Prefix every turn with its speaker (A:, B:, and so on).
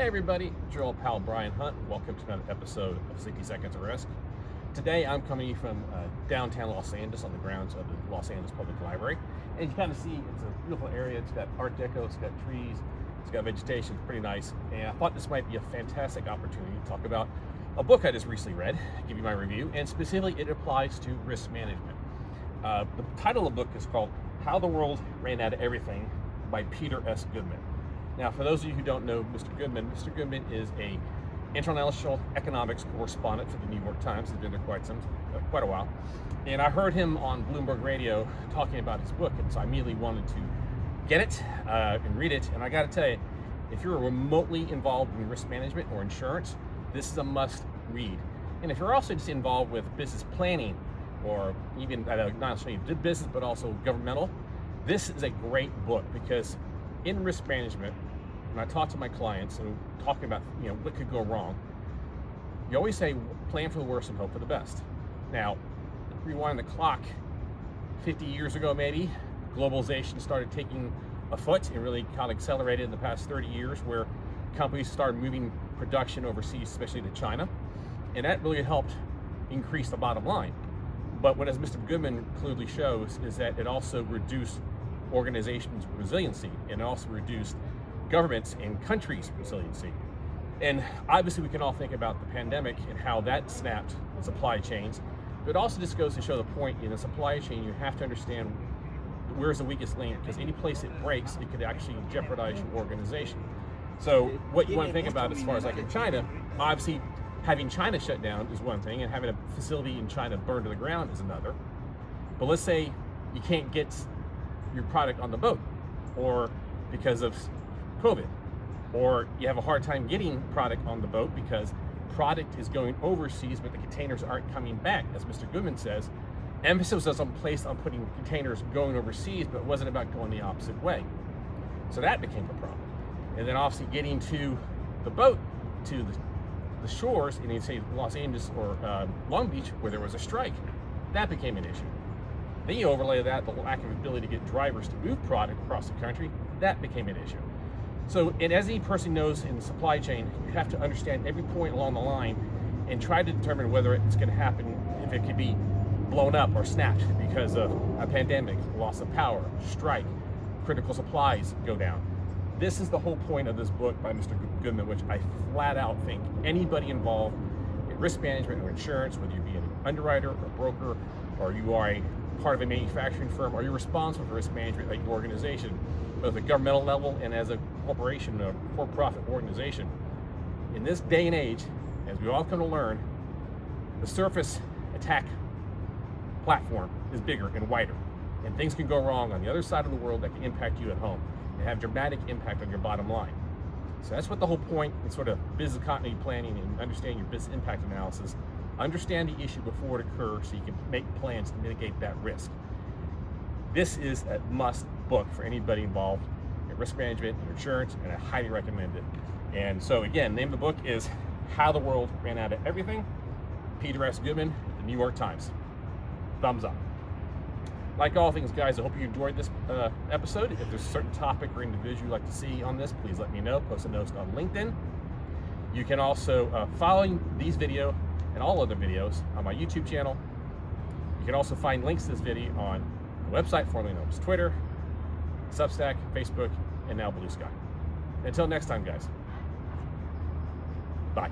A: Hey everybody, it's your old pal Brian Hunt. Welcome to another episode of 60 Seconds of Risk. Today I'm coming from downtown Los Angeles on the grounds of the Los Angeles Public Library. And you kind of see it's a beautiful area. It's got Art Deco, it's got trees, it's got vegetation, it's pretty nice. And I thought this might be a fantastic opportunity to talk about a book I just recently read, give you my review, and specifically it applies to risk management. The title of the book is called How the World Ran Out of Everything by Peter S. Goodman. Now, for those of you who don't know Mr. Goodman is a international economics correspondent for the New York Times. He's been there quite a while. And I heard him on Bloomberg Radio talking about his book, and so I immediately wanted to get it and read it. And I got to tell you, if you're remotely involved in risk management or insurance, this is a must read. And if you're also just involved with business planning or even not only business but also governmental, this is a great book because in risk management, when I talk to my clients and talking about what could go wrong, you always say plan for the worst and hope for the best. Now, rewind the clock 50 years ago maybe, globalization started taking a foot and really kind of accelerated in the past 30 years where companies started moving production overseas, especially to China, and that really helped increase the bottom line. But what, as Mr. Goodman clearly shows, is that it also reduced organizations' resiliency and also reduced governments and countries' resiliency. And obviously we can all think about the pandemic and how that snapped the supply chains, but it also just goes to show the point in the supply chain you have to understand where's the weakest link, because any place it breaks, it could actually jeopardize your organization. So what you want to think about as far as like in China, obviously having China shut down is one thing and having a facility in China burned to the ground is another. But let's say you can't get your product on the boat, or because of COVID, or you have a hard time getting product on the boat because product is going overseas but the containers aren't coming back. As Mr. Goodman says, emphasis was placed on putting containers going overseas, but it wasn't about going the opposite way. So that became a problem. And then obviously getting to the boat, to the shores, and you say Los Angeles or Long Beach where there was a strike, that became an issue. Then you overlay that the lack of ability to get drivers to move product across the country, that became an issue. So, and as any person knows in the supply chain, you have to understand every point along the line and try to determine whether it's going to happen, if it could be blown up or snapped because of a pandemic, loss of power, strike, critical supplies go down. This is the whole point of this book by Mr. Goodman, which I flat out think anybody involved in risk management or insurance, whether you be an underwriter or broker, or you are a part of a manufacturing firm, or you're responsible for risk management at your organization, both at governmental level and as a corporation or for-profit organization. In this day and age, as we all come to learn, the surface attack platform is bigger and wider, and things can go wrong on the other side of the world that can impact you at home and have dramatic impact on your bottom line. So that's what the whole point in sort of business continuity planning and understanding your business impact analysis. Understand the issue before it occurs so you can make plans to mitigate that risk. This is a must book for anybody involved in risk management and insurance, and I highly recommend it. And so again, the name of the book is How the World Ran Out of Everything, Peter S. Goodman, the New York Times. Thumbs up. Like all things, guys, I hope you enjoyed this episode. If there's a certain topic or individual you'd like to see on this, please let me know. Post a note on LinkedIn. You can also follow these videos and all other videos on my YouTube channel. You can also find links to this video on the website formerly known as Twitter, Substack, Facebook, and now Blue Sky. Until next time, guys. Bye.